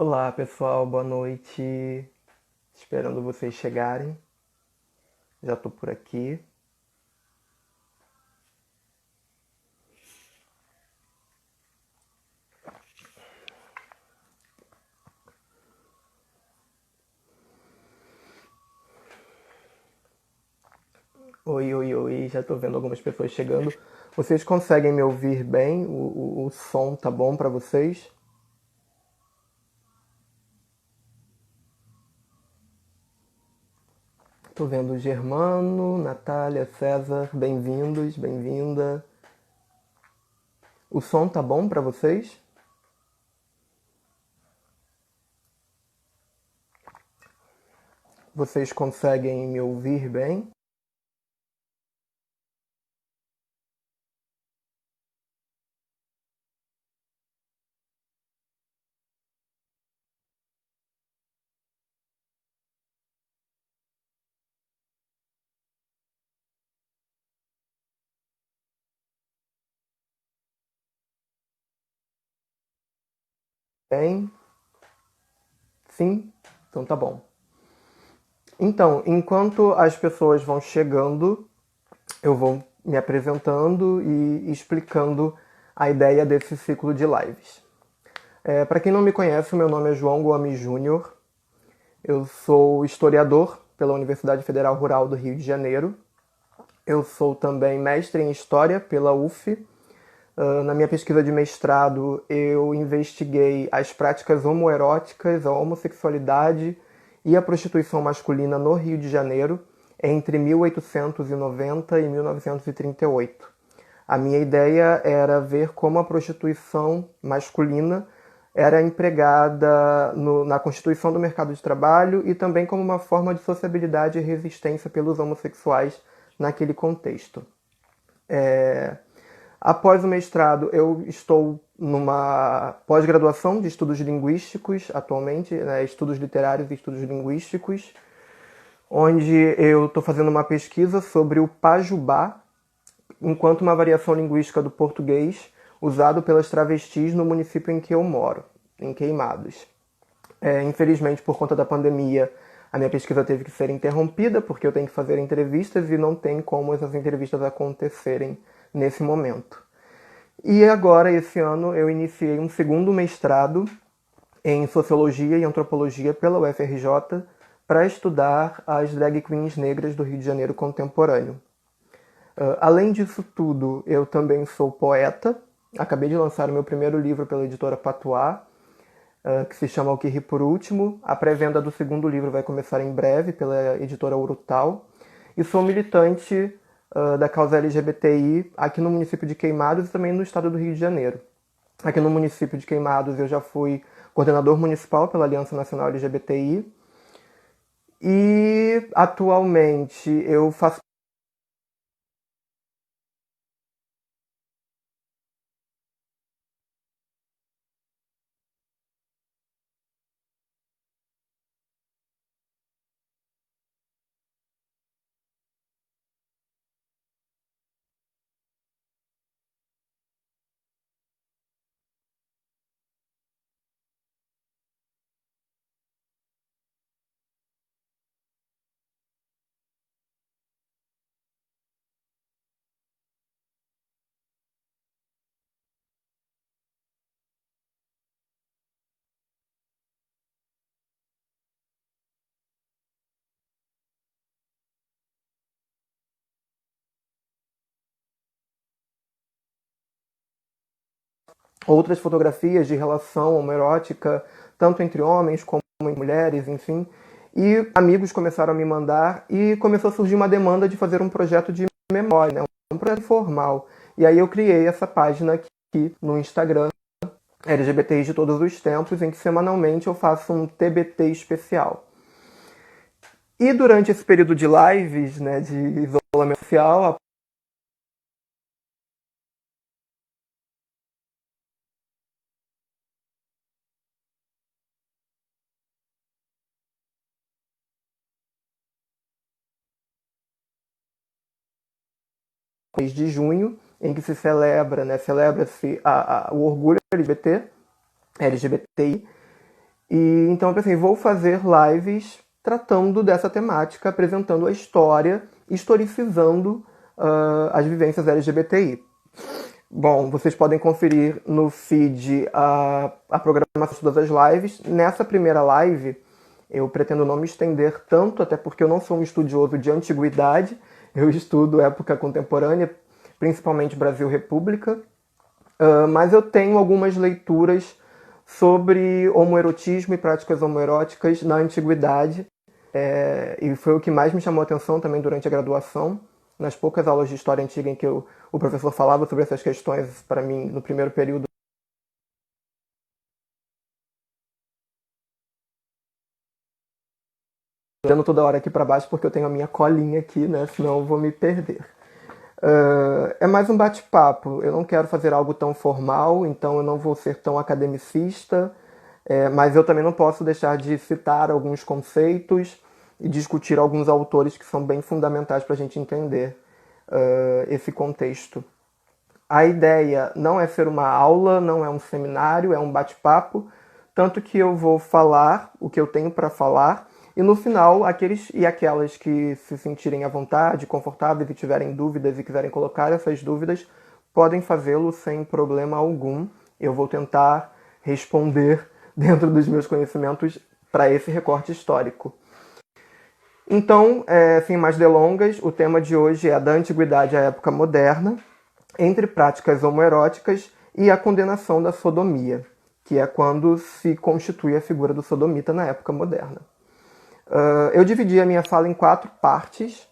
Olá pessoal, boa noite. Esperando vocês chegarem. Já tô por aqui. Oi, oi, oi. Já tô vendo algumas pessoas chegando. Vocês conseguem me ouvir bem? O som tá bom pra vocês? Tô vendo o Germano, Natália, César. Bem-vindos, bem-vinda. O som tá bom pra vocês? Vocês conseguem me ouvir bem? Bem? Sim? Então tá bom. Então, enquanto as pessoas vão chegando, eu vou me apresentando e explicando a ideia desse ciclo de lives. Para quem não me conhece, meu nome é João Gomes Júnior. Eu sou historiador pela Universidade Federal Rural do Rio de Janeiro. Eu sou também mestre em História pela UF. Na minha pesquisa de mestrado, eu investiguei as práticas homoeróticas, a homossexualidade e a prostituição masculina no Rio de Janeiro entre 1890 e 1938. A minha ideia era ver como a prostituição masculina era empregada na constituição do mercado de trabalho e também como uma forma de sociabilidade e resistência pelos homossexuais naquele contexto. Após o mestrado, eu estou numa pós-graduação de estudos linguísticos atualmente, né, estudos literários e estudos linguísticos, onde eu estou fazendo uma pesquisa sobre o pajubá enquanto uma variação linguística do português usado pelas travestis no município em que eu moro, em Queimados. Infelizmente, por conta da pandemia, a minha pesquisa teve que ser interrompida porque eu tenho que fazer entrevistas e não tem como essas entrevistas acontecerem nesse momento. E agora, esse ano, eu iniciei um segundo mestrado em Sociologia e Antropologia pela UFRJ para estudar as drag queens negras do Rio de Janeiro contemporâneo. Além disso tudo, eu também sou poeta. Acabei de lançar o meu primeiro livro pela editora Patuá, que se chama O Que Ri Por Último. A pré-venda do segundo livro vai começar em breve pela editora Urutau. E sou militante da causa LGBTI aqui no município de Queimados e também no estado do Rio de Janeiro. Aqui no município de Queimados eu já fui coordenador municipal pela Aliança Nacional LGBTI e atualmente eu faço outras fotografias de relação homoerótica, tanto entre homens como entre mulheres, enfim. E amigos começaram a me mandar e começou a surgir uma demanda de fazer um projeto de memória, né? Um projeto formal. E aí eu criei essa página aqui no Instagram, LGBTs de todos os tempos, em que semanalmente eu faço um TBT especial. E durante esse período de lives, né, de isolamento social, mês de junho, em que se celebra, né, celebra-se o orgulho LGBT, LGBTI, E então eu pensei, vou fazer lives tratando dessa temática, apresentando a história, historicizando as vivências LGBTI. Bom, vocês podem conferir no feed a programação de todas as lives. Nessa primeira live, eu pretendo não me estender tanto, até porque eu não sou um estudioso de antiguidade, eu estudo época contemporânea, principalmente Brasil República, mas eu tenho algumas leituras sobre homoerotismo e práticas homoeróticas na antiguidade, e foi o que mais me chamou a atenção também durante a graduação. Nas poucas aulas de história antiga em que o professor falava sobre essas questões, para mim, no primeiro período, olhando toda hora aqui para baixo porque eu tenho a minha colinha aqui, né? Senão eu vou me perder. É mais um bate-papo. Eu não quero fazer algo tão formal, então eu não vou ser tão academicista, mas eu também não posso deixar de citar alguns conceitos e discutir alguns autores que são bem fundamentais para a gente entender esse contexto. A ideia não é ser uma aula, não é um seminário, é um bate-papo, tanto que eu vou falar o que eu tenho para falar e no final, aqueles e aquelas que se sentirem à vontade, confortáveis e tiverem dúvidas e quiserem colocar essas dúvidas, podem fazê-lo sem problema algum. Eu vou tentar responder dentro dos meus conhecimentos para esse recorte histórico. Então, sem mais delongas, o tema de hoje é da antiguidade à época moderna, entre práticas homoeróticas e a condenação da sodomia, que é quando se constitui a figura do sodomita na época moderna. Eu dividi a minha fala em 4 partes.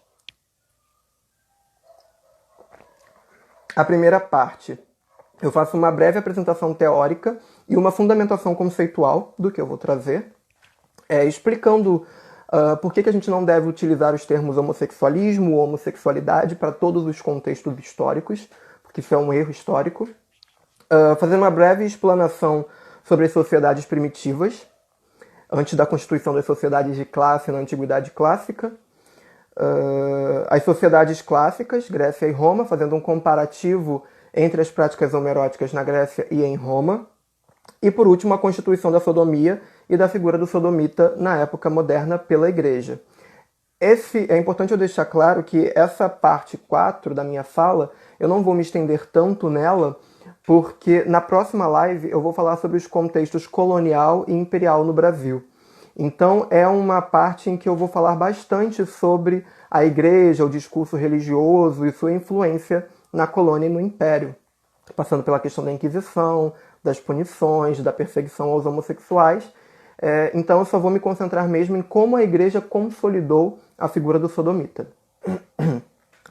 A primeira parte, eu faço uma breve apresentação teórica e uma fundamentação conceitual do que eu vou trazer, explicando por que a gente não deve utilizar os termos homossexualismo ou homossexualidade para todos os contextos históricos, porque isso é um erro histórico. Fazer uma breve explanação sobre as sociedades primitivas, antes da constituição das sociedades de classe na Antiguidade Clássica. As sociedades clássicas, Grécia e Roma, fazendo um comparativo entre as práticas homoeróticas na Grécia e em Roma. E, por último, a constituição da sodomia e da figura do sodomita na época moderna pela Igreja. É importante eu deixar claro que essa parte 4 da minha fala, eu não vou me estender tanto nela, porque na próxima live eu vou falar sobre os contextos colonial e imperial no Brasil. Então é uma parte em que eu vou falar bastante sobre a igreja, o discurso religioso e sua influência na colônia e no império, passando pela questão da Inquisição, das punições, da perseguição aos homossexuais. Então eu só vou me concentrar mesmo em como a igreja consolidou a figura do sodomita.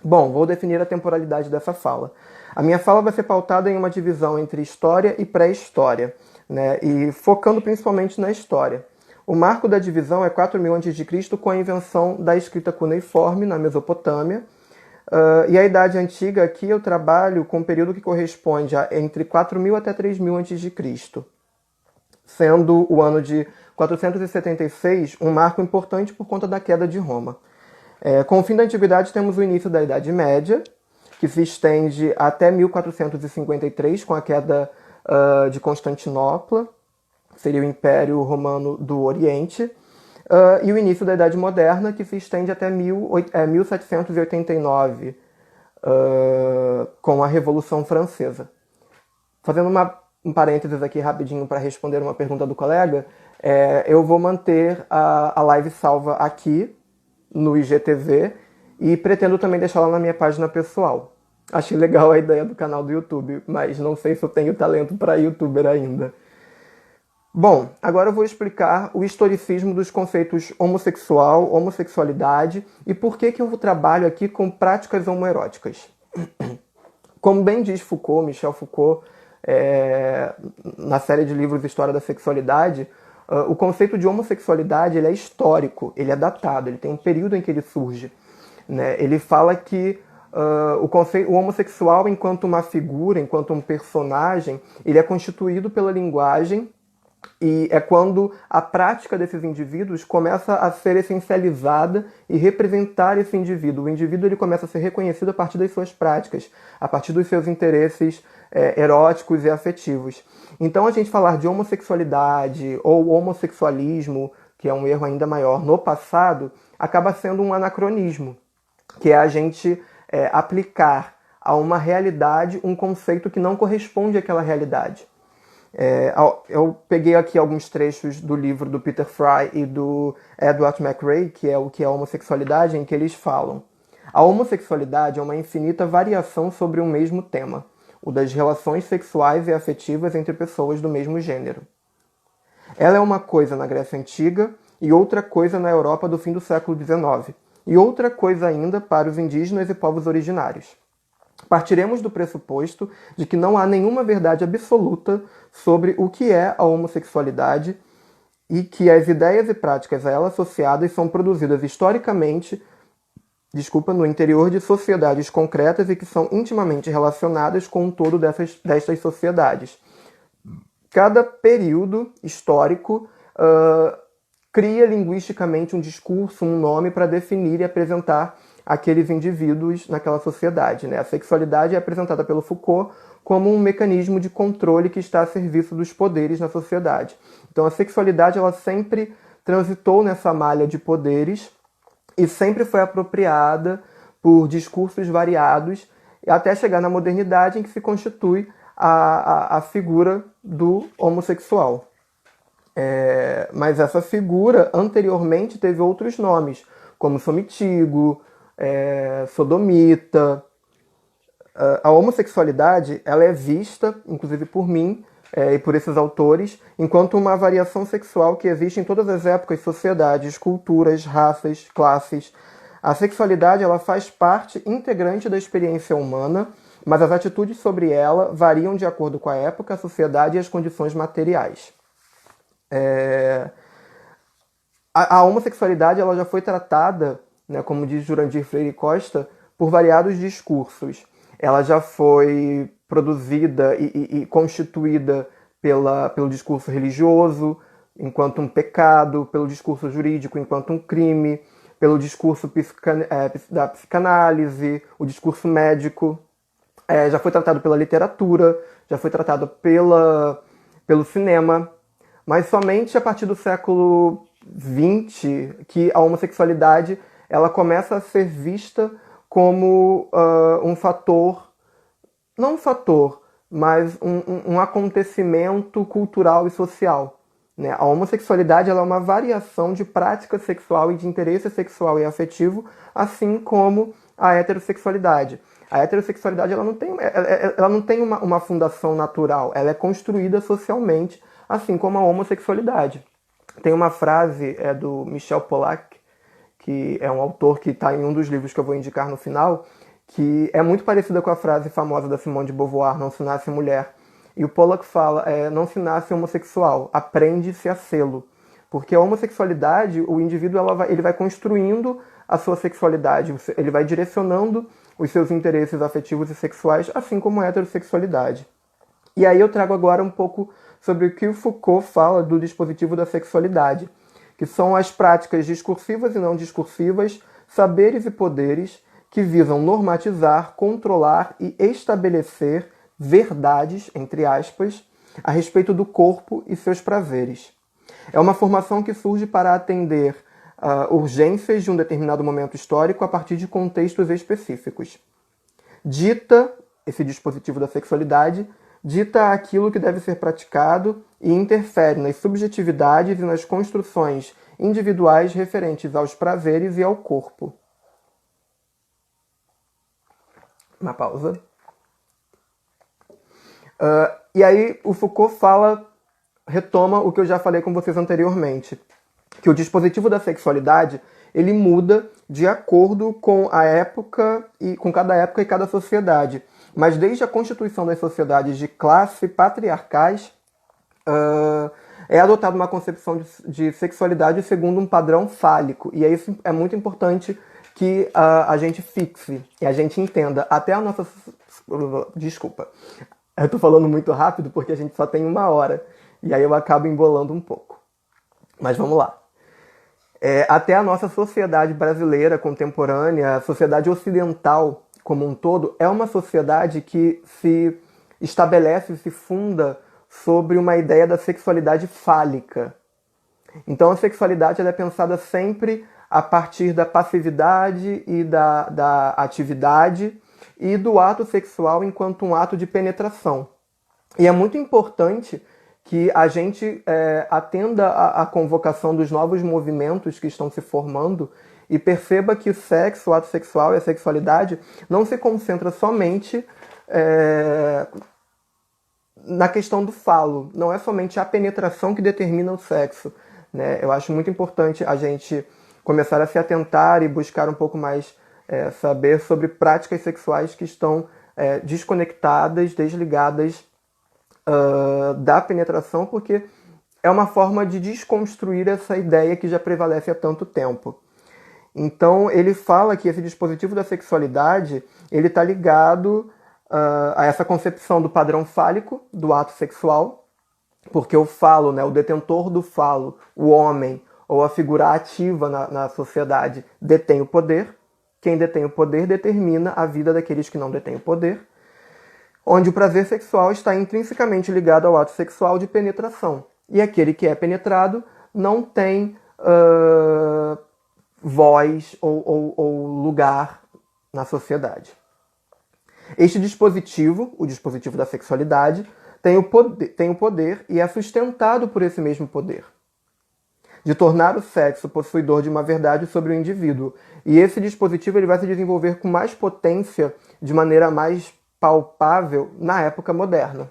Bom, vou definir a temporalidade dessa fala. A minha fala vai ser pautada em uma divisão entre história e pré-história, né? E focando principalmente na história. O marco da divisão é 4000 a.C., com a invenção da escrita cuneiforme na Mesopotâmia. E a Idade Antiga aqui eu trabalho com um período que corresponde a entre 4000 até 3000 a.C., sendo o ano de 476 um marco importante por conta da queda de Roma. Com o fim da Antiguidade temos o início da Idade Média, que se estende até 1453, com a queda de Constantinopla, seria o Império Romano do Oriente, e o início da Idade Moderna, que se estende até 1789, com a Revolução Francesa. Fazendo um parênteses aqui rapidinho para responder uma pergunta do colega, eu vou manter a live salva aqui, no IGTV, e pretendo também deixá-la na minha página pessoal. Achei legal a ideia do canal do YouTube, mas não sei se eu tenho talento para youtuber ainda. Bom, agora eu vou explicar o historicismo dos conceitos homossexual, homossexualidade e por que eu trabalho aqui com práticas homoeróticas. Como bem diz Foucault, Michel Foucault, na série de livros História da Sexualidade, o conceito de homossexualidade ele é histórico, ele é datado, ele tem um período em que ele surge, né? Ele fala que o homossexual, enquanto uma figura, enquanto um personagem, ele é constituído pela linguagem E é quando a prática desses indivíduos começa a ser essencializada e representar esse indivíduo. O indivíduo ele começa a ser reconhecido a partir das suas práticas, a partir dos seus interesses eróticos e afetivos. Então a gente falar de homossexualidade ou homossexualismo, que é um erro ainda maior, no passado, acaba sendo um anacronismo, que é a gente aplicar a uma realidade um conceito que não corresponde àquela realidade. Eu peguei aqui alguns trechos do livro do Peter Fry e do Edward McRae, que é o que é a homossexualidade, em que eles falam: a homossexualidade é uma infinita variação sobre um mesmo tema, o das relações sexuais e afetivas entre pessoas do mesmo gênero. Ela é uma coisa na Grécia Antiga e outra coisa na Europa do fim do século XIX, e outra coisa ainda para os indígenas e povos originários. Partiremos do pressuposto de que não há nenhuma verdade absoluta sobre o que é a homossexualidade e que as ideias e práticas a ela associadas são produzidas historicamente, no interior de sociedades concretas e que são intimamente relacionadas com o todo destas sociedades. Cada período histórico cria linguisticamente um discurso, um nome para definir e apresentar aqueles indivíduos naquela sociedade, né? A sexualidade é apresentada pelo Foucault como um mecanismo de controle que está a serviço dos poderes na sociedade. Então a sexualidade ela sempre transitou nessa malha de poderes e sempre foi apropriada por discursos variados até chegar na modernidade em que se constitui a figura do homossexual. Mas essa figura anteriormente teve outros nomes, como somitigo, sodomita. A homossexualidade ela é vista, inclusive por mim e por esses autores, enquanto uma variação sexual que existe em todas as épocas, sociedades, culturas, raças, classes. A sexualidade ela faz parte integrante da experiência humana, mas as atitudes sobre ela variam de acordo com a época, a sociedade e as condições materiais. A homossexualidade ela já foi tratada, né, como diz Jurandir Freire Costa, por variados discursos. Ela já foi produzida e constituída pelo discurso religioso, enquanto um pecado, pelo discurso jurídico, enquanto um crime, pelo discurso da psicanálise, o discurso médico. Já foi tratado pela literatura, já foi tratado pelo cinema, mas somente a partir do século XX que a homossexualidade ela começa a ser vista como um fator, não um fator, mas um acontecimento cultural e social. Né? A homossexualidade ela é uma variação de prática sexual e de interesse sexual e afetivo, assim como a heterossexualidade. A heterossexualidade ela não tem uma fundação natural, ela é construída socialmente, assim como a homossexualidade. Tem uma frase do Michel Pollack, que é um autor que está em um dos livros que eu vou indicar no final, que é muito parecida com a frase famosa da Simone de Beauvoir, não se nasce mulher. E o Pollack fala, não se nasce homossexual, aprende-se a sê-lo. Porque a homossexualidade, o indivíduo ele vai construindo a sua sexualidade, ele vai direcionando os seus interesses afetivos e sexuais, assim como a heterossexualidade. E aí eu trago agora um pouco sobre o que o Foucault fala do dispositivo da sexualidade, que são as práticas discursivas e não discursivas, saberes e poderes que visam normatizar, controlar e estabelecer verdades, entre aspas, a respeito do corpo e seus prazeres. É uma formação que surge para atender urgências de um determinado momento histórico a partir de contextos específicos. Esse dispositivo da sexualidade, dita aquilo que deve ser praticado e interfere nas subjetividades e nas construções individuais referentes aos prazeres e ao corpo. Uma pausa. E aí o Foucault retoma o que eu já falei com vocês anteriormente, que o dispositivo da sexualidade ele muda de acordo com a época e com cada época e cada sociedade. Mas desde a constituição das sociedades de classe patriarcais, é adotada uma concepção de sexualidade segundo um padrão fálico. E isso é muito importante que a gente fixe e a gente entenda. Até a nossa... Desculpa. Eu tô falando muito rápido porque a gente só tem 1 hora. E aí eu acabo embolando um pouco. Mas vamos lá. Até a nossa sociedade brasileira contemporânea, a sociedade ocidental como um todo, é uma sociedade que se estabelece, se funda sobre uma ideia da sexualidade fálica. Então a sexualidade ela é pensada sempre a partir da passividade e da atividade e do ato sexual enquanto um ato de penetração. E é muito importante que a gente atenda à convocação dos novos movimentos que estão se formando e perceba que o sexo, o ato sexual e a sexualidade não se concentra somente na questão do falo. Não é somente a penetração que determina o sexo, né? Eu acho muito importante a gente começar a se atentar e buscar um pouco mais saber sobre práticas sexuais que estão desconectadas, desligadas da penetração, porque é uma forma de desconstruir essa ideia que já prevalece há tanto tempo. Então ele fala que esse dispositivo da sexualidade ele está ligado a essa concepção do padrão fálico do ato sexual, porque o falo, né, o detentor do falo, o homem ou a figura ativa na sociedade detém o poder. Quem detém o poder determina a vida daqueles que não detêm o poder, onde o prazer sexual está intrinsecamente ligado ao ato sexual de penetração. E aquele que é penetrado não tem voz ou lugar na sociedade. Este dispositivo, o dispositivo da sexualidade, tem o poder e é sustentado por esse mesmo poder, de tornar o sexo possuidor de uma verdade sobre o indivíduo. E esse dispositivo ele vai se desenvolver com mais potência, de maneira mais palpável, na época moderna.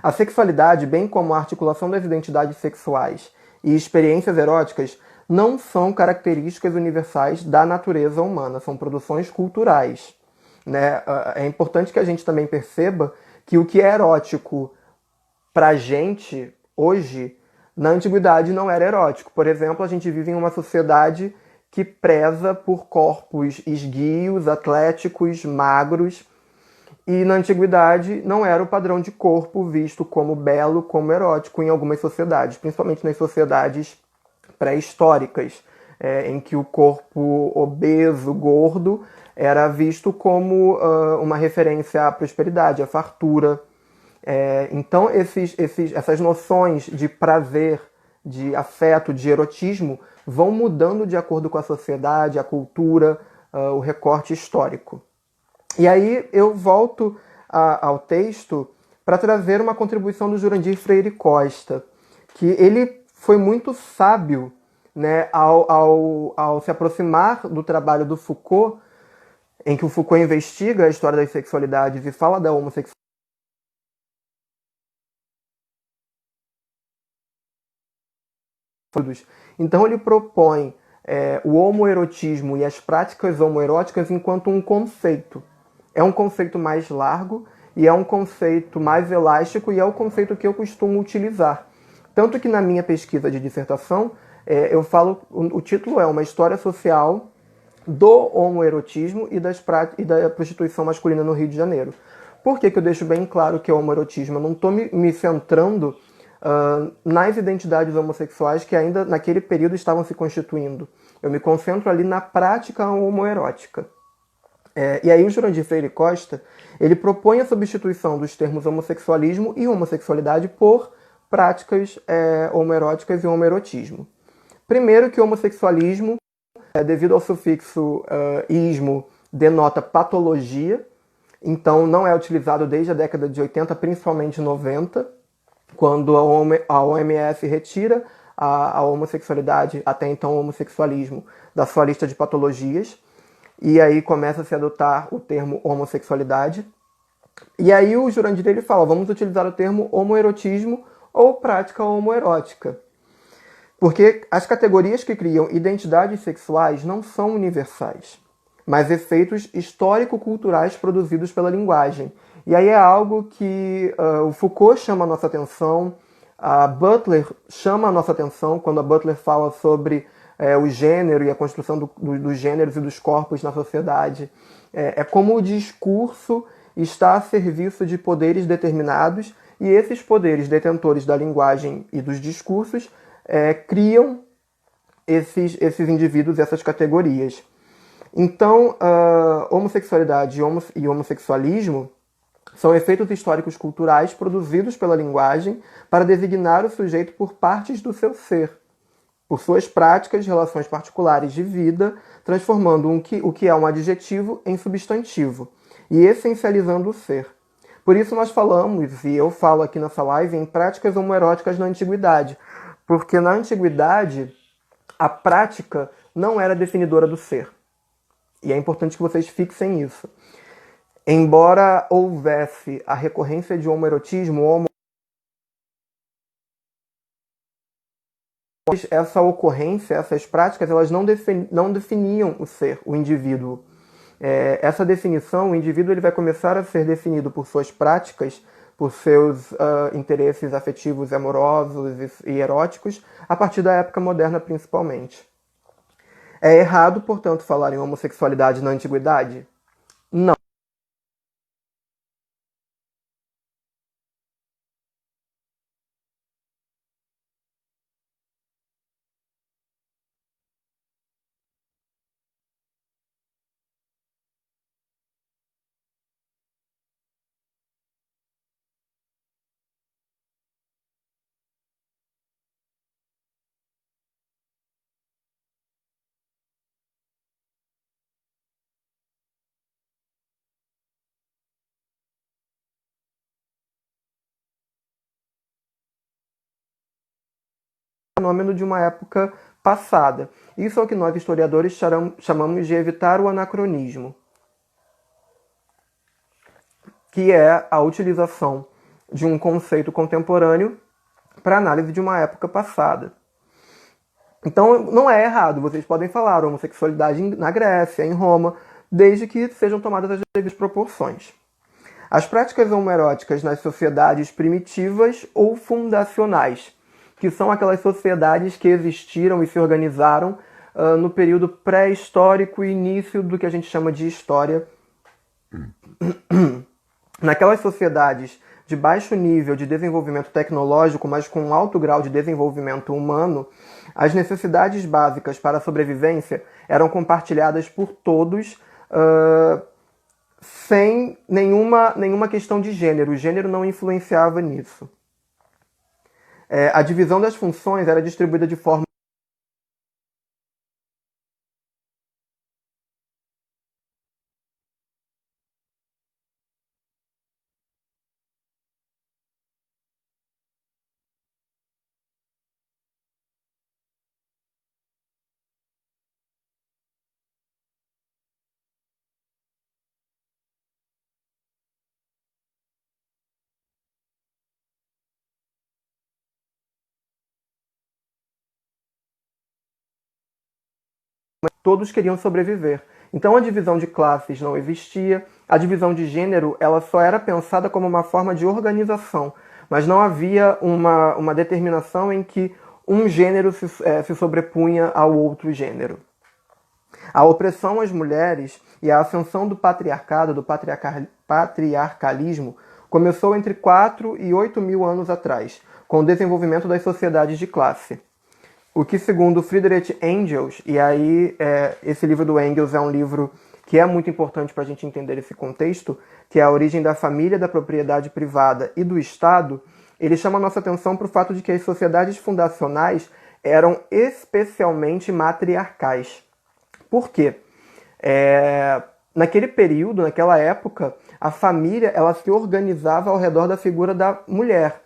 A sexualidade, bem como a articulação das identidades sexuais e experiências eróticas, não são características universais da natureza humana, são produções culturais, né? É importante que a gente também perceba que o que é erótico pra gente hoje, na antiguidade não era erótico. Por exemplo, a gente vive em uma sociedade que preza por corpos esguios, atléticos, magros, e na antiguidade não era o padrão de corpo visto como belo, como erótico em algumas sociedades, principalmente nas sociedades pré-históricas, em que o corpo obeso, gordo, era visto como uma referência à prosperidade, à fartura. Então essas noções de prazer, de afeto, de erotismo vão mudando de acordo com a sociedade, a cultura, o recorte histórico. E aí eu volto ao texto para trazer uma contribuição do Jurandir Freire Costa, que ele foi muito sábio, né, ao se aproximar do trabalho do Foucault, em que o Foucault investiga a história das sexualidades e fala da homossexualidade. Então ele propõe o homoerotismo e as práticas homoeróticas enquanto um conceito. É um conceito mais largo e é um conceito mais elástico e é o conceito que eu costumo utilizar. Tanto que na minha pesquisa de dissertação, eu falo, o título é Uma História Social do Homoerotismo e da prostituição masculina no Rio de Janeiro. Por que eu deixo bem claro que é homoerotismo? Eu não estou me centrando nas identidades homossexuais que ainda naquele período estavam se constituindo. Eu me concentro ali na prática homoerótica. E aí o Jurandir Freire Costa, ele propõe a substituição dos termos homossexualismo e homossexualidade por práticas homoeróticas e homoerotismo. Primeiro que o homossexualismo, devido ao sufixo ismo, denota patologia, então não é utilizado desde a década de 80, principalmente 90, quando a OMS retira a homossexualidade, até então o homossexualismo, da sua lista de patologias. E aí começa a se adotar o termo homossexualidade. E aí o Jurandir ele fala, vamos utilizar o termo homoerotismo ou prática homoerótica. Porque as categorias que criam identidades sexuais não são universais, mas efeitos histórico-culturais produzidos pela linguagem. E aí é algo que o Foucault chama a nossa atenção, a Butler chama a nossa atenção quando a Butler fala sobre o gênero e a construção dos gêneros e dos corpos na sociedade. É como o discurso está a serviço de poderes determinados, e esses poderes detentores da linguagem e dos discursos criam esses indivíduos, essas categorias. Então, homossexualidade e homossexualismo são efeitos históricos culturais produzidos pela linguagem para designar o sujeito por partes do seu ser, por suas práticas, relações particulares de vida, transformando o que é um adjetivo em substantivo e essencializando o ser. Por isso nós falamos, e eu falo aqui nessa live, em práticas homoeróticas na antiguidade, porque na antiguidade a prática não era definidora do ser. E é importante que vocês fixem isso. Embora houvesse a recorrência de homoerotismo, essa ocorrência, essas práticas, elas não definiam o ser, o indivíduo. Essa definição, o indivíduo ele vai começar a ser definido por suas práticas, por seus interesses afetivos, amorosos e eróticos, a partir da época moderna principalmente. É errado, portanto, falar em homossexualidade na antiguidade? Não. Fenômeno de uma época passada. Isso é o que nós historiadores chamamos de evitar o anacronismo, que é a utilização de um conceito contemporâneo para análise de uma época passada. Então não é errado, vocês podem falar homossexualidade na Grécia, em Roma, desde que sejam tomadas as devidas proporções. As práticas homoeróticas nas sociedades primitivas ou fundacionais, que são aquelas sociedades que existiram e se organizaram no período pré-histórico e início do que a gente chama de história. Naquelas sociedades de baixo nível de desenvolvimento tecnológico, mas com alto grau de desenvolvimento humano, as necessidades básicas para a sobrevivência eram compartilhadas por todos sem nenhuma questão de gênero. O gênero não influenciava nisso. A divisão das funções era distribuída de forma todos queriam sobreviver. Então a divisão de classes não existia, a divisão de gênero ela só era pensada como uma forma de organização, mas não havia uma determinação em que um gênero se sobrepunha ao outro gênero. A opressão às mulheres e a ascensão do patriarcado, do patriarcalismo, começou entre 4 e 8 mil anos atrás, com o desenvolvimento das sociedades de classe. O que, segundo Friedrich Engels, e aí esse livro do Engels é um livro que é muito importante para a gente entender esse contexto, que é a origem da família, da propriedade privada e do Estado, ele chama a nossa atenção para o fato de que as sociedades fundacionais eram especialmente matriarcais. Por quê? Naquele período, naquela época, a família ela se organizava ao redor da figura da mulher,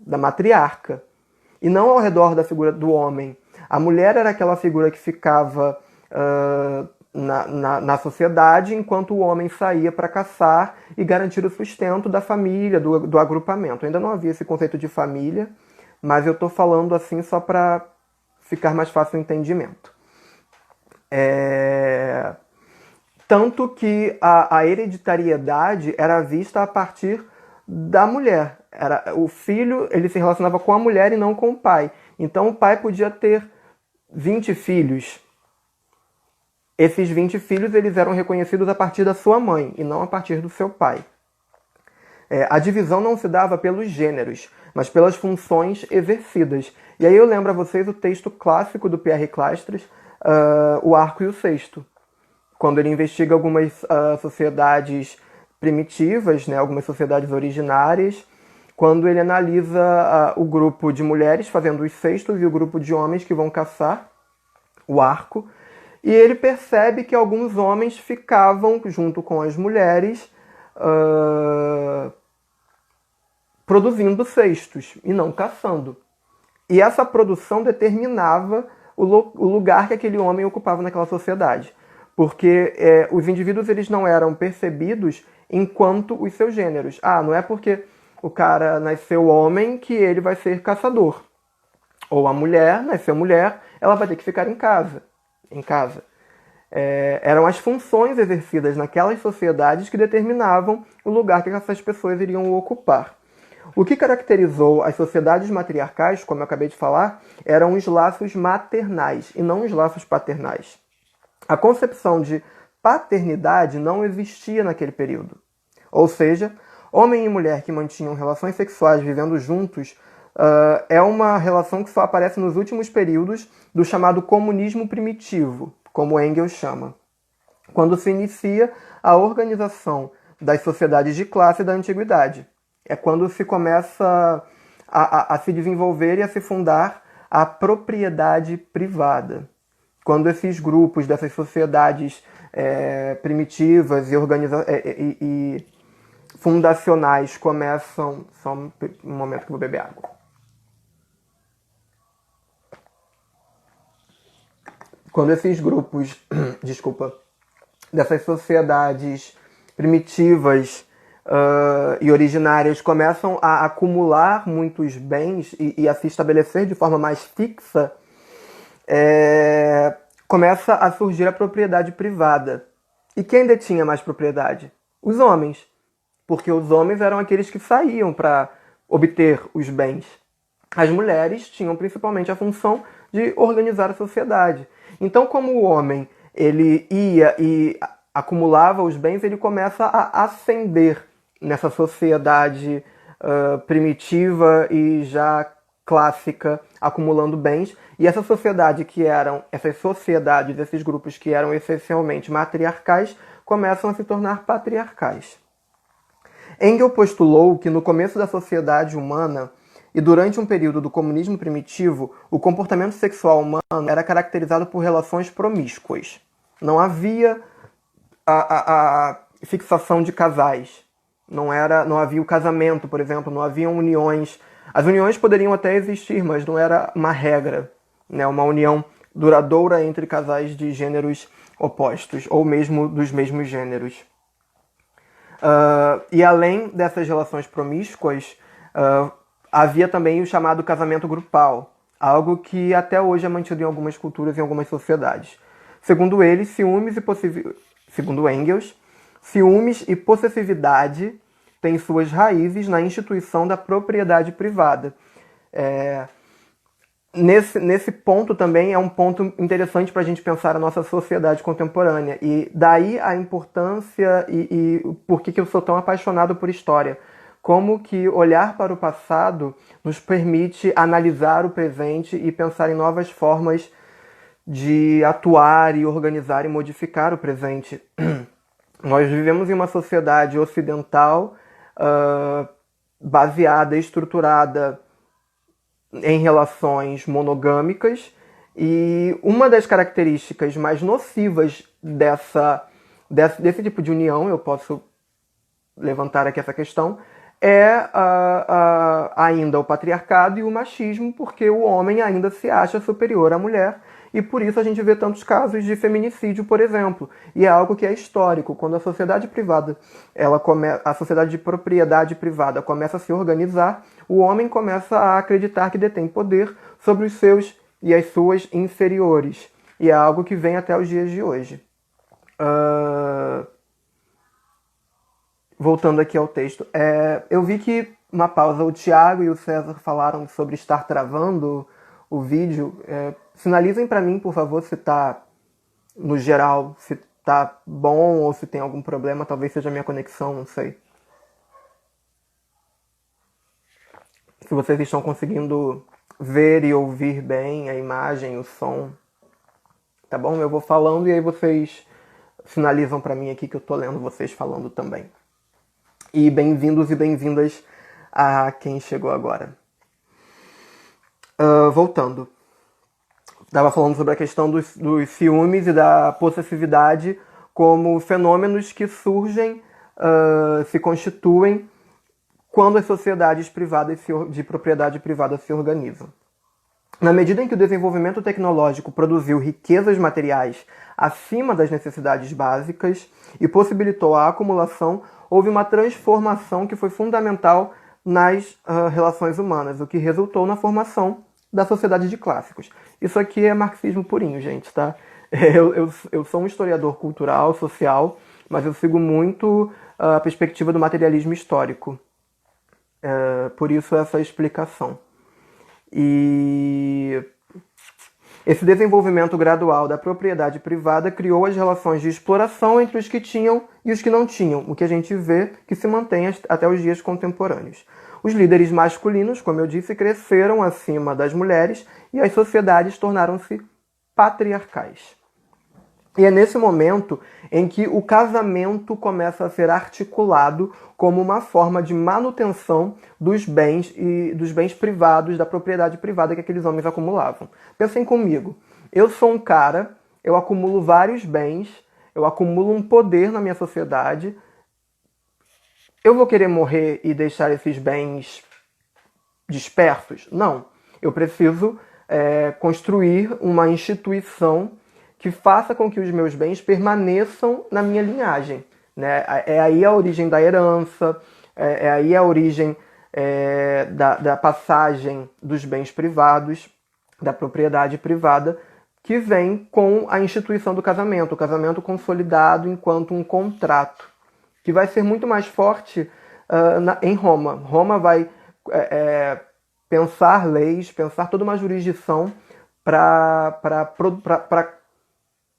da matriarca, e não ao redor da figura do homem. A mulher era aquela figura que ficava na sociedade, enquanto o homem saía para caçar e garantir o sustento da família, do agrupamento. Ainda não havia esse conceito de família, mas eu estou falando assim só para ficar mais fácil o entendimento. Tanto que a hereditariedade era vista a partir da mulher. O filho ele se relacionava com a mulher e não com o pai. Então o pai podia ter 20 filhos. Esses 20 filhos eles eram reconhecidos a partir da sua mãe e não a partir do seu pai. A divisão não se dava pelos gêneros, mas pelas funções exercidas. E aí eu lembro a vocês o texto clássico do Pierre Clastres, O Arco e o Cesto, quando ele investiga algumas sociedades primitivas, né, algumas sociedades originárias, quando ele analisa o grupo de mulheres fazendo os cestos e o grupo de homens que vão caçar o arco, e ele percebe que alguns homens ficavam junto com as mulheres produzindo cestos e não caçando. E essa produção determinava o lugar que aquele homem ocupava naquela sociedade. Porque os indivíduos eles não eram percebidos enquanto os seus gêneros. Não é porque o cara nasceu homem que ele vai ser caçador. Ou a mulher nasceu mulher, ela vai ter que ficar em casa. Eram as funções exercidas naquelas sociedades que determinavam o lugar que essas pessoas iriam ocupar. O que caracterizou as sociedades matriarcais, como eu acabei de falar, eram os laços maternais e não os laços paternais. A concepção de paternidade não existia naquele período. Ou seja, homem e mulher que mantinham relações sexuais vivendo juntos é uma relação que só aparece nos últimos períodos do chamado comunismo primitivo, como Engels chama, quando se inicia a organização das sociedades de classe da antiguidade. É quando se começa a se desenvolver e a se fundar a propriedade privada. Quando esses grupos dessas sociedades primitivas e fundacionais começam... Só um momento que eu vou beber água. Quando esses grupos, dessas sociedades primitivas e originárias começam a acumular muitos bens e a se estabelecer de forma mais fixa, começa a surgir a propriedade privada. E quem detinha mais propriedade? Os homens. Porque os homens eram aqueles que saíam para obter os bens. As mulheres tinham principalmente a função de organizar a sociedade. Então, como o homem ele ia e acumulava os bens, ele começa a ascender nessa sociedade primitiva e já clássica, acumulando bens. E essa sociedade essas sociedades, esses grupos que eram essencialmente matriarcais, começam a se tornar patriarcais. Engels postulou que no começo da sociedade humana e durante um período do comunismo primitivo, o comportamento sexual humano era caracterizado por relações promíscuas. Não havia a fixação de casais. Não havia o casamento, por exemplo, não haviam uniões. As uniões poderiam até existir, mas não era uma regra, né? Uma união duradoura entre casais de gêneros opostos, ou mesmo dos mesmos gêneros. E além dessas relações promíscuas, havia também o chamado casamento grupal, algo que até hoje é mantido em algumas culturas e em algumas sociedades. Segundo ele, segundo Engels, ciúmes e possessividade têm suas raízes na instituição da propriedade privada. Nesse ponto também é um ponto interessante para a gente pensar a nossa sociedade contemporânea. E daí a importância e por que eu sou tão apaixonado por história. Como que olhar para o passado nos permite analisar o presente e pensar em novas formas de atuar e organizar e modificar o presente. Nós vivemos em uma sociedade ocidental baseada, estruturada em relações monogâmicas, e uma das características mais nocivas desse tipo de união, eu posso levantar aqui essa questão, ainda o patriarcado e o machismo, porque o homem ainda se acha superior à mulher, e por isso a gente vê tantos casos de feminicídio, por exemplo. E é algo que é histórico. Quando a sociedade privada, a sociedade de propriedade privada começa a se organizar, o homem começa a acreditar que detém poder sobre os seus e as suas inferiores. E é algo que vem até os dias de hoje. Voltando aqui ao texto, eu vi que, uma pausa, o Thiago e o César falaram sobre estar travando o vídeo. Sinalizem para mim, por favor, se está, no geral, se está bom ou se tem algum problema. Talvez seja a minha conexão, não sei. se vocês estão conseguindo ver e ouvir bem a imagem, o som. Tá bom? Eu vou falando e aí vocês finalizam para mim aqui que eu tô lendo vocês falando também. E bem-vindos e bem-vindas a quem chegou agora. Voltando. Estava falando sobre a questão dos ciúmes e da possessividade como fenômenos que surgem, se constituem quando as sociedades privadas de propriedade privada se organizam. Na medida em que o desenvolvimento tecnológico produziu riquezas materiais acima das necessidades básicas e possibilitou a acumulação, houve uma transformação que foi fundamental nas relações humanas, o que resultou na formação da sociedade de clássicos. Isso aqui é marxismo purinho, gente, tá? Eu sou um historiador cultural, social, mas eu sigo muito a perspectiva do materialismo histórico. Por isso essa explicação. E esse desenvolvimento gradual da propriedade privada criou as relações de exploração entre os que tinham e os que não tinham, o que a gente vê que se mantém até os dias contemporâneos. Os líderes masculinos, como eu disse, cresceram acima das mulheres e as sociedades tornaram-se patriarcais. E é nesse momento em que o casamento começa a ser articulado como uma forma de manutenção dos bens e dos bens privados, da propriedade privada que aqueles homens acumulavam. Pensem comigo, eu sou um cara, eu acumulo vários bens, eu acumulo um poder na minha sociedade, eu vou querer morrer e deixar esses bens dispersos? Não. Eu preciso construir uma instituição que faça com que os meus bens permaneçam na minha linhagem. Né? É aí a origem da herança, é aí a origem da passagem dos bens privados, da propriedade privada, que vem com a instituição do casamento, o casamento consolidado enquanto um contrato, que vai ser muito mais forte em Roma. Roma vai pensar leis, pensar toda uma jurisdição para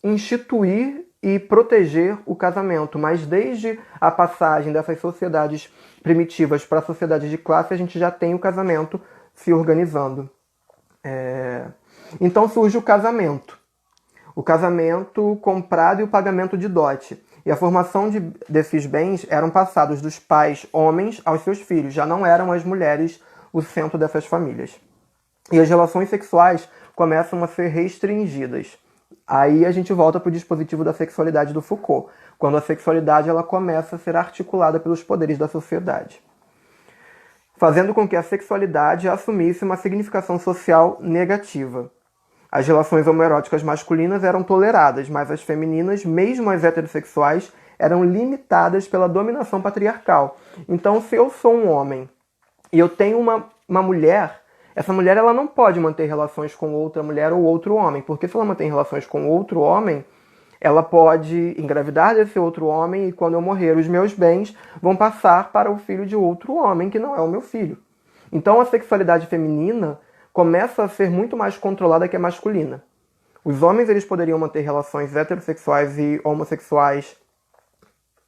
instituir e proteger o casamento. Mas desde a passagem dessas sociedades primitivas para a sociedade de classe, a gente já tem o casamento se organizando. Então surge o casamento comprado e o pagamento de dote. E a formação desses bens eram passados dos pais homens aos seus filhos, já não eram as mulheres o centro dessas famílias. E as relações sexuais começam a ser restringidas. Aí a gente volta para o dispositivo da sexualidade do Foucault, quando a sexualidade ela começa a ser articulada pelos poderes da sociedade, fazendo com que a sexualidade assumisse uma significação social negativa. As relações homoeróticas masculinas eram toleradas, mas as femininas, mesmo as heterossexuais, eram limitadas pela dominação patriarcal. Então, se eu sou um homem e eu tenho uma mulher, essa mulher ela não pode manter relações com outra mulher ou outro homem, porque se ela mantém relações com outro homem, ela pode engravidar desse outro homem e quando eu morrer, os meus bens vão passar para o filho de outro homem, que não é o meu filho. Então a sexualidade feminina começa a ser muito mais controlada que a masculina. Os homens eles poderiam manter relações heterossexuais e homossexuais,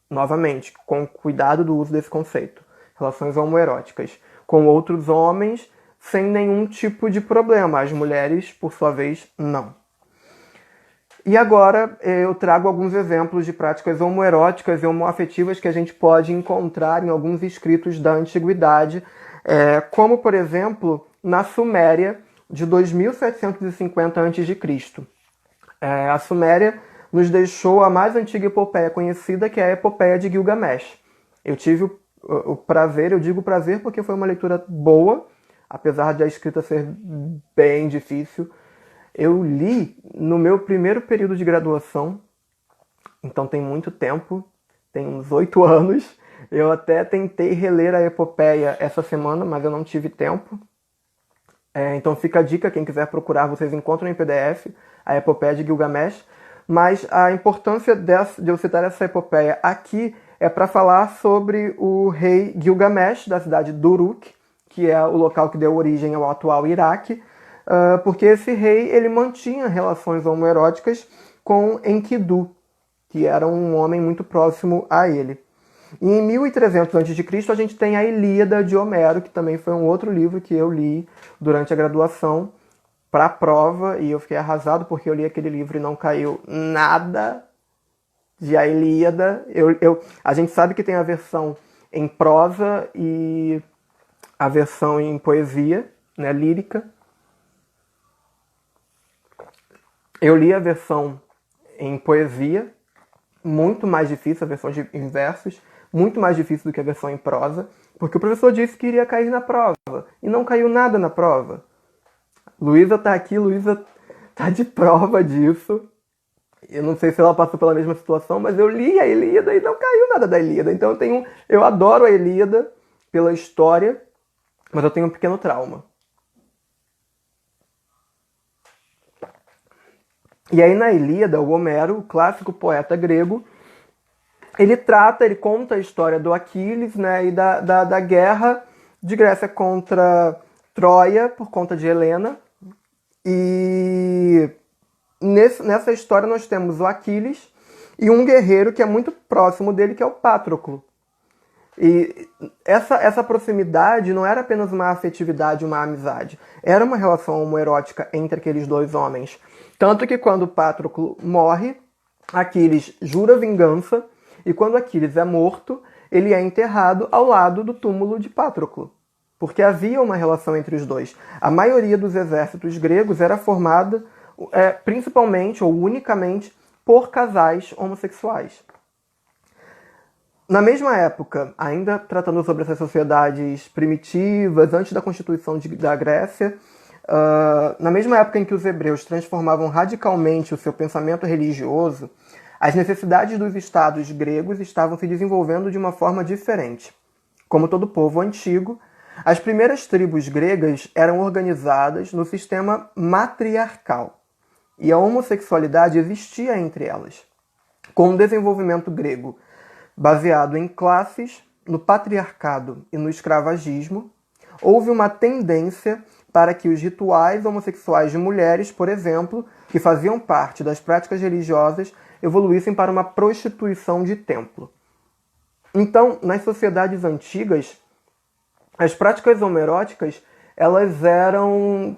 novamente, com cuidado do uso desse conceito, relações homoeróticas, com outros homens sem nenhum tipo de problema. As mulheres, por sua vez, não. E agora eu trago alguns exemplos de práticas homoeróticas e homoafetivas que a gente pode encontrar em alguns escritos da antiguidade, como, por exemplo, na Suméria de 2750 a.C. A Suméria nos deixou a mais antiga epopeia conhecida, que é a epopeia de Gilgamesh. Eu tive o prazer, eu digo prazer porque foi uma leitura boa, apesar de a escrita ser bem difícil. Eu li no meu primeiro período de graduação, então tem muito tempo, tem uns 8 anos. Eu até tentei reler a epopeia essa semana, mas eu não tive tempo. Então fica a dica, quem quiser procurar, vocês encontram em PDF a epopeia de Gilgamesh. Mas a importância de eu citar essa epopeia aqui é para falar sobre o rei Gilgamesh, da cidade de Uruk, que é o local que deu origem ao atual Iraque, porque esse rei ele mantinha relações homoeróticas com Enkidu, que era um homem muito próximo a ele. E em 1300 a.C. a gente tem a Ilíada de Homero, que também foi um outro livro que eu li durante a graduação para a prova, e eu fiquei arrasado porque eu li aquele livro e não caiu nada de A Ilíada. A gente sabe que tem a versão em prosa e a versão em poesia, né, lírica. Eu li a versão em poesia, muito mais difícil, a versão em versos, muito mais difícil do que a versão em prosa, porque o professor disse que iria cair na prova, e não caiu nada na prova. Luísa tá aqui, Luísa tá de prova disso. Eu não sei se ela passou pela mesma situação, mas eu li a Ilíada e não caiu nada da Ilíada. Então eu adoro a Ilíada pela história, mas eu tenho um pequeno trauma. E aí na Ilíada, o Homero, o clássico poeta grego, ele conta a história do Aquiles, né, e da guerra de Grécia contra Troia por conta de Helena. E nessa história nós temos o Aquiles e um guerreiro que é muito próximo dele, que é o Patroclo. E essa proximidade não era apenas uma afetividade, uma amizade. Era uma relação homoerótica entre aqueles dois homens. Tanto que quando Patroclo morre, Aquiles jura vingança, e quando Aquiles é morto, ele é enterrado ao lado do túmulo de Patroclo. Porque havia uma relação entre os dois. A maioria dos exércitos gregos era formada principalmente ou unicamente por casais homossexuais. Na mesma época, ainda tratando sobre essas sociedades primitivas, antes da constituição da Grécia, na mesma época em que os hebreus transformavam radicalmente o seu pensamento religioso, as necessidades dos estados gregos estavam se desenvolvendo de uma forma diferente. Como todo povo antigo, as primeiras tribos gregas eram organizadas no sistema matriarcal, e a homossexualidade existia entre elas. Com o desenvolvimento grego baseado em classes, no patriarcado e no escravagismo, houve uma tendência para que os rituais homossexuais de mulheres, por exemplo, que faziam parte das práticas religiosas, evoluíssem para uma prostituição de templo. Então, nas sociedades antigas, as práticas homoeróticas, elas eram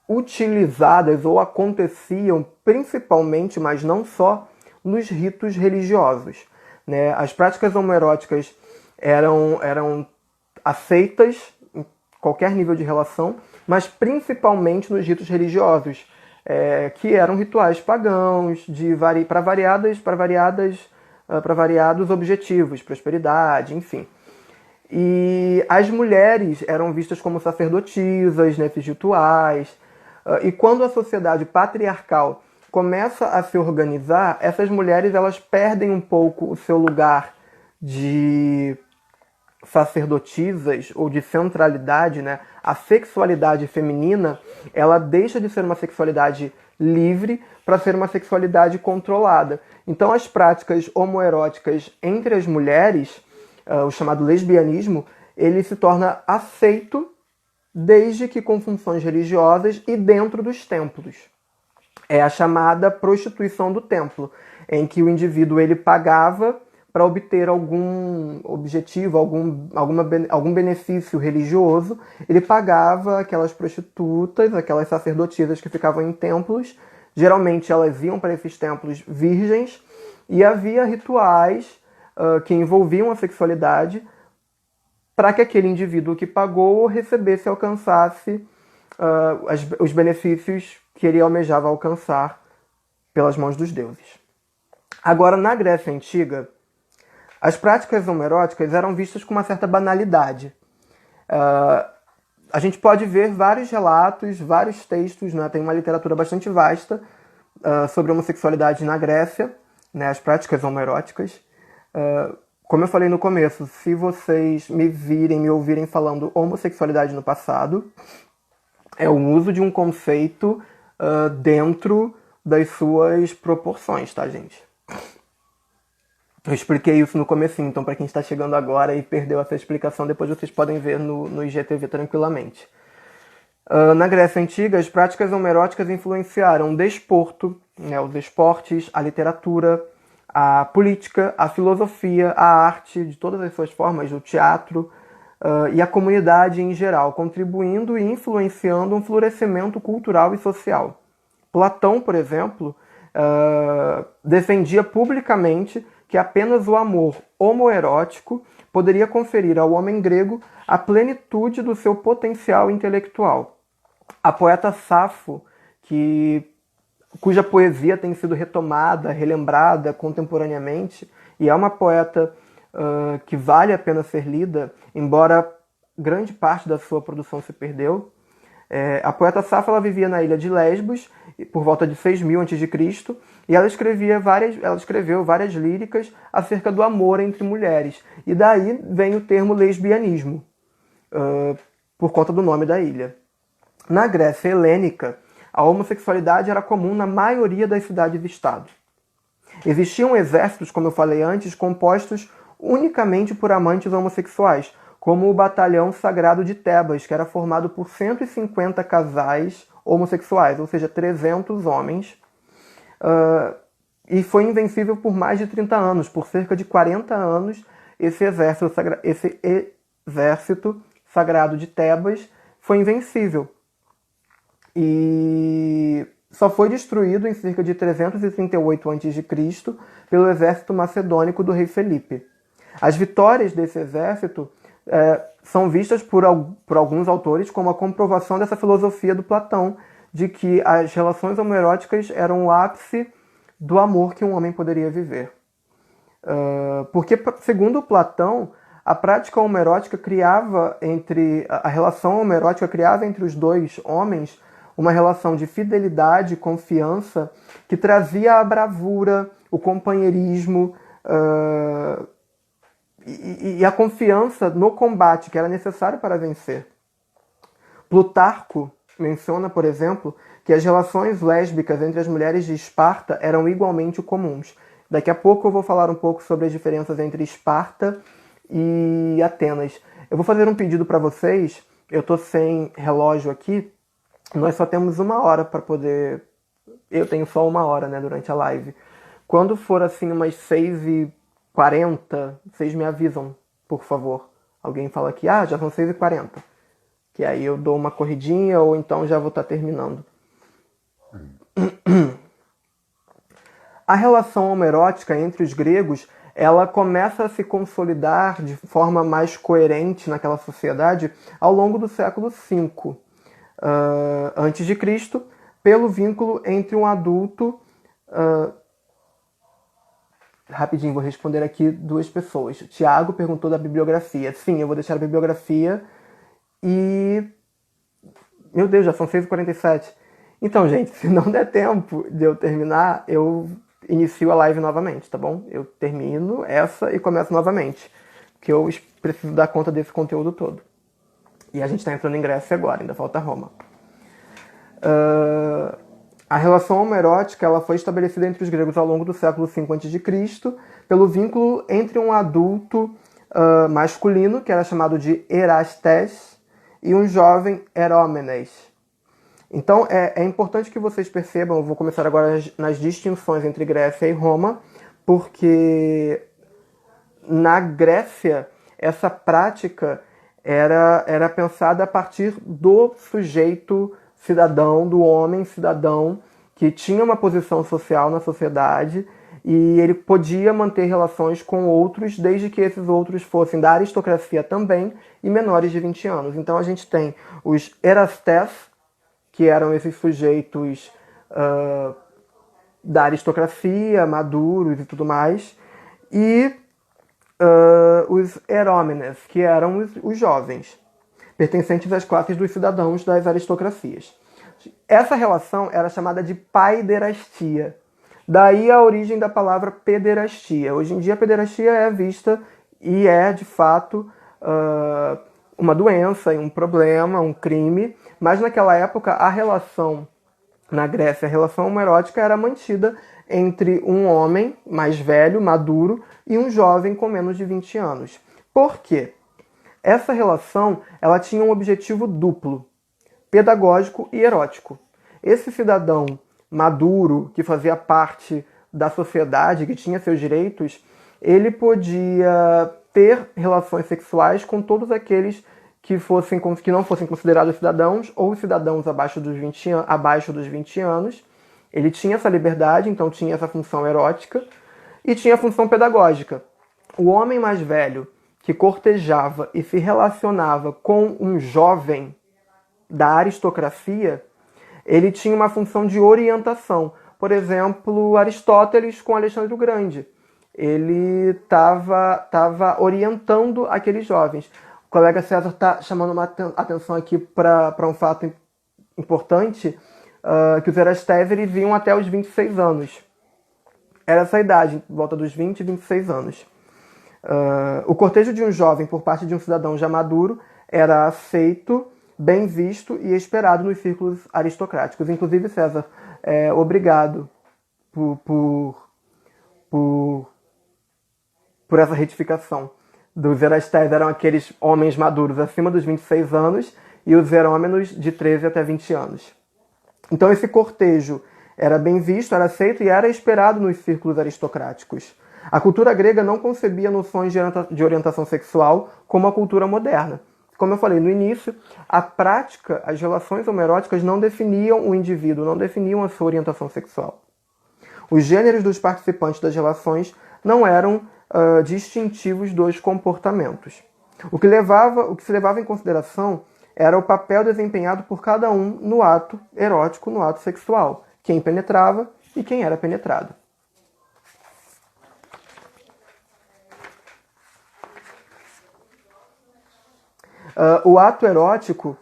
utilizadas ou aconteciam principalmente, mas não só, nos ritos religiosos, né? As práticas homoeróticas eram aceitas em qualquer nível de relação, mas principalmente nos ritos religiosos, que eram rituais pagãos para variados objetivos, prosperidade, enfim. E as mulheres eram vistas como sacerdotisas nesses rituais. E quando a sociedade patriarcal começa a se organizar, essas mulheres elas perdem um pouco o seu lugar de sacerdotisas ou de centralidade, né? A sexualidade feminina, ela deixa de ser uma sexualidade livre para ser uma sexualidade controlada. Então as práticas homoeróticas entre as mulheres, o chamado lesbianismo, ele se torna aceito desde que com funções religiosas e dentro dos templos. É a chamada prostituição do templo, em que o indivíduo ele pagava para obter algum objetivo, algum benefício religioso. Ele pagava aquelas prostitutas, aquelas sacerdotisas que ficavam em templos. Geralmente elas iam para esses templos virgens e havia rituais que envolviam a sexualidade para que aquele indivíduo que pagou recebesse, alcançasse os benefícios que ele almejava alcançar pelas mãos dos deuses. Agora, na Grécia Antiga, as práticas homoeróticas eram vistas com uma certa banalidade. A gente pode ver vários relatos, vários textos, né? Tem uma literatura bastante vasta sobre a homossexualidade na Grécia, né? As práticas homoeróticas. Como eu falei no começo, se vocês me ouvirem falando homossexualidade no passado, é o uso de um conceito dentro das suas proporções, tá, gente? Eu expliquei isso no comecinho, então para quem está chegando agora e perdeu essa explicação, depois vocês podem ver no IGTV tranquilamente. Na Grécia Antiga, as práticas homoeróticas influenciaram o desporto, né, os esportes, a literatura, a política, a filosofia, a arte, de todas as suas formas, o teatro e a comunidade em geral, contribuindo e influenciando um florescimento cultural e social. Platão, por exemplo, defendia publicamente que apenas o amor homoerótico poderia conferir ao homem grego a plenitude do seu potencial intelectual. A poeta Safo, cuja poesia tem sido retomada, relembrada contemporaneamente, e é uma poeta que vale a pena ser lida, embora grande parte da sua produção se perdeu. A poeta Safo, ela vivia na ilha de Lesbos, por volta de 6000 a.C., e ela escreveu várias líricas acerca do amor entre mulheres. E daí vem o termo lesbianismo, por conta do nome da ilha. Na Grécia helênica, a homossexualidade era comum na maioria das cidades-estado. Existiam exércitos, como eu falei antes, compostos unicamente por amantes homossexuais, como o Batalhão Sagrado de Tebas, que era formado por 150 casais homossexuais, ou seja, 300 homens, e foi invencível por mais de 30 anos. Por cerca de 40 anos, esse exército sagrado de Tebas foi invencível. E só foi destruído em cerca de 338 a.C. pelo exército macedônico do rei Felipe. As vitórias desse exército são vistas por alguns autores como a comprovação dessa filosofia do Platão, de que as relações homoeróticas eram o ápice do amor que um homem poderia viver. Porque, segundo Platão, a prática homoerótica a relação homoerótica criava entre os dois homens uma relação de fidelidade e confiança que trazia a bravura, o companheirismo e a confiança no combate que era necessário para vencer. Plutarco menciona, por exemplo, que as relações lésbicas entre as mulheres de Esparta eram igualmente comuns. Daqui a pouco eu vou falar um pouco sobre as diferenças entre Esparta e Atenas. Eu vou fazer um pedido para vocês. Eu estou sem relógio aqui. Nós só temos 1 hora para poder... Eu tenho só 1 hora, né, durante a live. Quando for assim umas 6h40, vocês me avisam, por favor. Alguém fala aqui, já são 6h40. Que aí eu dou uma corridinha ou então já vou estar terminando. A relação homoerótica entre os gregos, ela começa a se consolidar de forma mais coerente naquela sociedade ao longo do século V antes de Cristo, pelo vínculo entre um adulto... Rapidinho, vou responder aqui 2 pessoas. Tiago perguntou da bibliografia. Sim, eu vou deixar a bibliografia. E... Meu Deus, já são 6h47. Então, gente, se não der tempo de eu terminar, eu inicio a live novamente, tá bom? Eu termino essa e começo novamente. Porque eu preciso dar conta desse conteúdo todo. E a gente está entrando em Grécia agora, ainda falta Roma. A relação homoerótica ela foi estabelecida entre os gregos ao longo do século V a.C. pelo vínculo entre um adulto masculino, que era chamado de Erastes, e um jovem Herômenes. Então é importante que vocês percebam, eu vou começar agora nas distinções entre Grécia e Roma, porque na Grécia essa prática era pensada a partir do sujeito cidadão, do homem cidadão, que tinha uma posição social na sociedade e ele podia manter relações com outros, desde que esses outros fossem da aristocracia também e menores de 20 anos. Então a gente tem os Erastes, que eram esses sujeitos da aristocracia, maduros e tudo mais, e os Herômenes, que eram os jovens, pertencentes às classes dos cidadãos das aristocracias. Essa relação era chamada de paiderastia. Daí a origem da palavra pederastia. Hoje em dia a pederastia é vista e é, de fato, uma doença, um problema, um crime, mas naquela época a relação, na Grécia, a relação homoerótica era mantida entre um homem mais velho, maduro, e um jovem com menos de 20 anos. Por quê? Essa relação ela tinha um objetivo duplo, pedagógico e erótico. Esse cidadão maduro, que fazia parte da sociedade, que tinha seus direitos, ele podia ter relações sexuais com todos aqueles que não fossem considerados cidadãos ou cidadãos abaixo dos 20 anos. Ele tinha essa liberdade, então tinha essa função erótica e tinha a função pedagógica. O homem mais velho que cortejava e se relacionava com um jovem da aristocracia, ele tinha uma função de orientação. Por exemplo, Aristóteles com Alexandre o Grande. Ele estava orientando aqueles jovens. O colega César está chamando uma atenção aqui para um fato importante, que os Erastésios eles viviam até os 26 anos. Era essa idade, em volta dos 20 e 26 anos. O cortejo de um jovem por parte de um cidadão já maduro era aceito, bem visto e esperado nos círculos aristocráticos. Inclusive, César, obrigado por essa retificação. Dos Erastésios eram aqueles homens maduros acima dos 26 anos e os herômenos de 13 até 20 anos. Então esse cortejo era bem visto, era aceito e era esperado nos círculos aristocráticos. A cultura grega não concebia noções de orientação sexual como a cultura moderna. Como eu falei no início, a prática, as relações homoeróticas não definiam o indivíduo, não definiam a sua orientação sexual. Os gêneros dos participantes das relações não eram distintivos dos comportamentos. O que se levava em consideração era o papel desempenhado por cada um no ato erótico, no ato sexual. Quem penetrava e quem era penetrado. O ato erótico,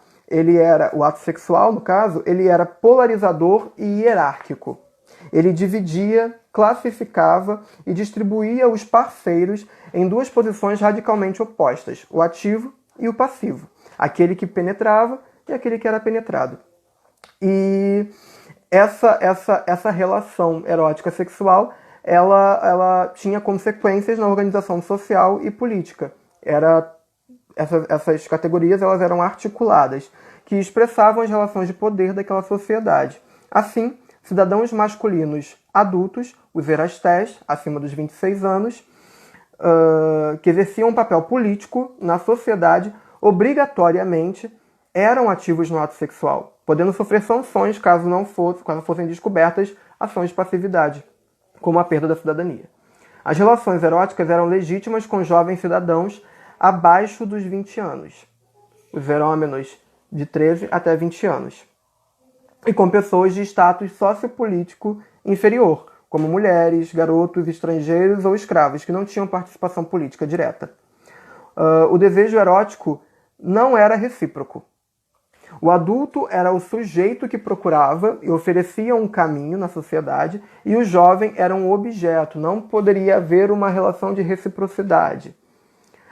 o ato sexual, no caso, ele era polarizador e hierárquico. Ele dividia, classificava e distribuía os parceiros em duas posições radicalmente opostas, o ativo e o passivo, aquele que penetrava e aquele que era penetrado. E essa relação erótica sexual, ela tinha consequências na organização social e política. Essas categorias elas eram articuladas, que expressavam as relações de poder daquela sociedade. Assim, cidadãos masculinos adultos, os erastés, acima dos 26 anos, que exerciam um papel político na sociedade, obrigatoriamente eram ativos no ato sexual, podendo sofrer sanções caso fossem descobertas ações de passividade, como a perda da cidadania. As relações eróticas eram legítimas com jovens cidadãos abaixo dos 20 anos, os herômenos de 13 até 20 anos, e com pessoas de status sociopolítico inferior, como mulheres, garotos, estrangeiros ou escravos, que não tinham participação política direta. O desejo erótico não era recíproco. O adulto era o sujeito que procurava e oferecia um caminho na sociedade, e o jovem era um objeto, não poderia haver uma relação de reciprocidade.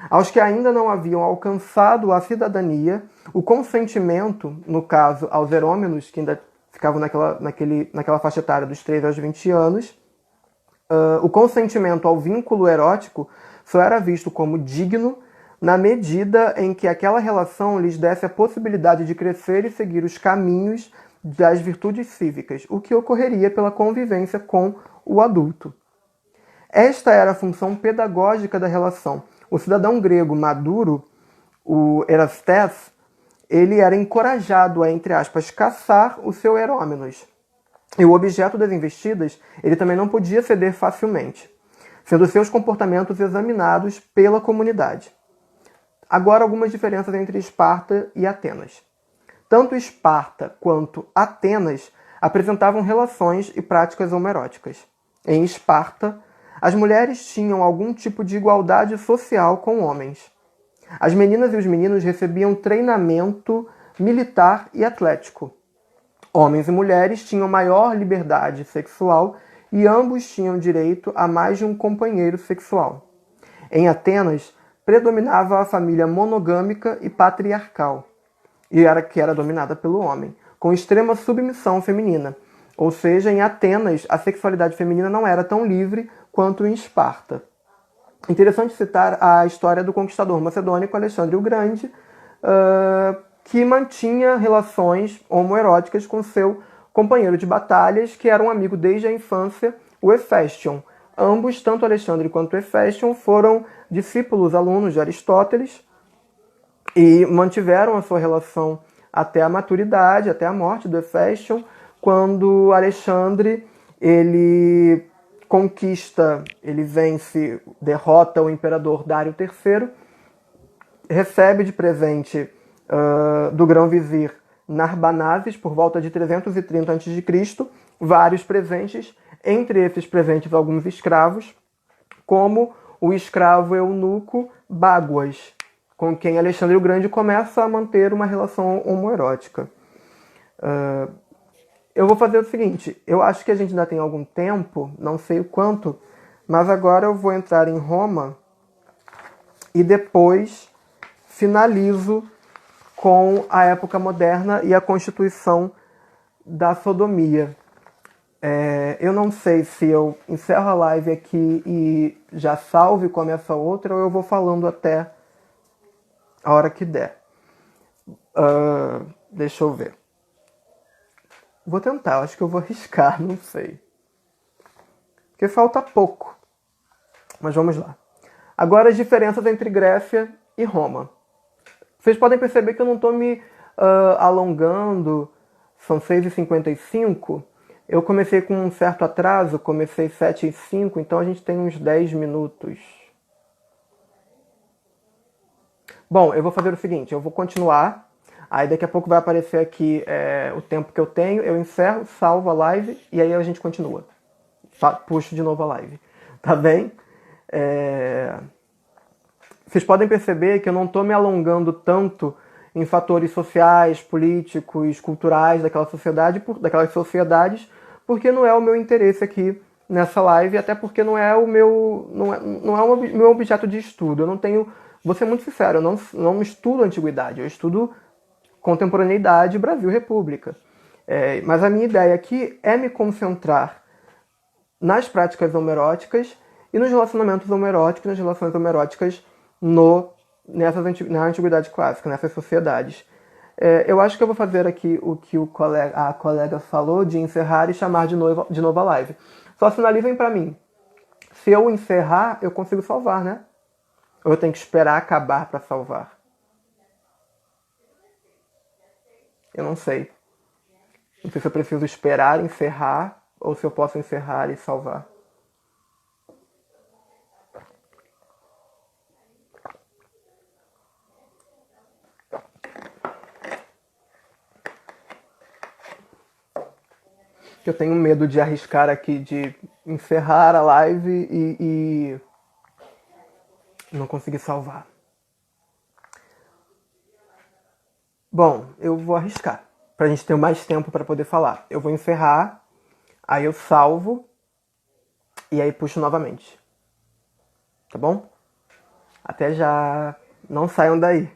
Aos que ainda não haviam alcançado a cidadania, o consentimento, no caso aos herômenos, que ainda ficavam naquela faixa etária dos 13 aos 20 anos, o consentimento ao vínculo erótico só era visto como digno na medida em que aquela relação lhes desse a possibilidade de crescer e seguir os caminhos das virtudes cívicas, o que ocorreria pela convivência com o adulto. Esta era a função pedagógica da relação. O cidadão grego maduro, o Erastés, ele era encorajado a, entre aspas, caçar o seu herômenos. E o objeto das investidas, ele também não podia ceder facilmente, sendo seus comportamentos examinados pela comunidade. Agora, algumas diferenças entre Esparta e Atenas. Tanto Esparta quanto Atenas apresentavam relações e práticas homoeróticas. Em Esparta, as mulheres tinham algum tipo de igualdade social com homens. As meninas e os meninos recebiam treinamento militar e atlético. Homens e mulheres tinham maior liberdade sexual e ambos tinham direito a mais de um companheiro sexual. Em Atenas, predominava a família monogâmica e patriarcal, que era dominada pelo homem, com extrema submissão feminina. Ou seja, em Atenas, a sexualidade feminina não era tão livre quanto em Esparta. Interessante citar a história do conquistador macedônico Alexandre o Grande, que mantinha relações homoeróticas com seu companheiro de batalhas, que era um amigo desde a infância, o Hefestion. Ambos, tanto Alexandre quanto Hefestion, foram discípulos, alunos de Aristóteles e mantiveram a sua relação até a maturidade, até a morte do Hefestion, quando Alexandre ele conquista, ele vence, derrota o imperador Dário III, recebe de presente do grão-vizir Narbanazes, por volta de 330 a.C., vários presentes, entre esses presentes alguns escravos, como o escravo eunuco Báguas, com quem Alexandre o Grande começa a manter uma relação homoerótica. Eu vou fazer o seguinte, eu acho que a gente ainda tem algum tempo, não sei o quanto, mas agora eu vou entrar em Roma e depois finalizo com a época moderna e a constituição da sodomia. Eu não sei se eu encerro a live aqui e já salvo e começo a outra, ou eu vou falando até a hora que der. Deixa eu ver. Vou tentar, acho que eu vou arriscar, não sei. Porque falta pouco. Mas vamos lá. Agora as diferenças entre Grécia e Roma. Vocês podem perceber que eu não estou me alongando, são 6h55. Eu comecei com um certo atraso, comecei 7h05, então a gente tem uns 10 minutos. Bom, eu vou fazer o seguinte, eu vou continuar, aí daqui a pouco vai aparecer aqui o tempo que eu tenho, eu encerro, salvo a live e aí a gente continua. Puxo de novo a live, tá bem? Vocês podem perceber que eu não estou me alongando tanto em fatores sociais, políticos, culturais daquelas sociedades, porque não é o meu interesse aqui nessa live, até porque não é o meu objeto de estudo. Eu não tenho, vou ser muito sincero, eu não estudo antiguidade, eu estudo contemporaneidade, Brasil, República. Mas a minha ideia aqui é me concentrar nas práticas homeróticas e nos relacionamentos homeróticos, nas relações homeróticas na antiguidade clássica, nessas sociedades. Eu acho que eu vou fazer aqui o que a colega falou, de encerrar e chamar de novo a live. Só sinalizem para mim. Se eu encerrar, eu consigo salvar, né? Ou eu tenho que esperar acabar para salvar? Eu não sei. Não sei se eu preciso esperar encerrar ou se eu posso encerrar e salvar. Eu tenho medo de arriscar aqui, de encerrar a live e não conseguir salvar. Bom, eu vou arriscar, pra gente ter mais tempo para poder falar. Eu vou encerrar, aí eu salvo e aí puxo novamente. Tá bom? Até já. Não saiam daí.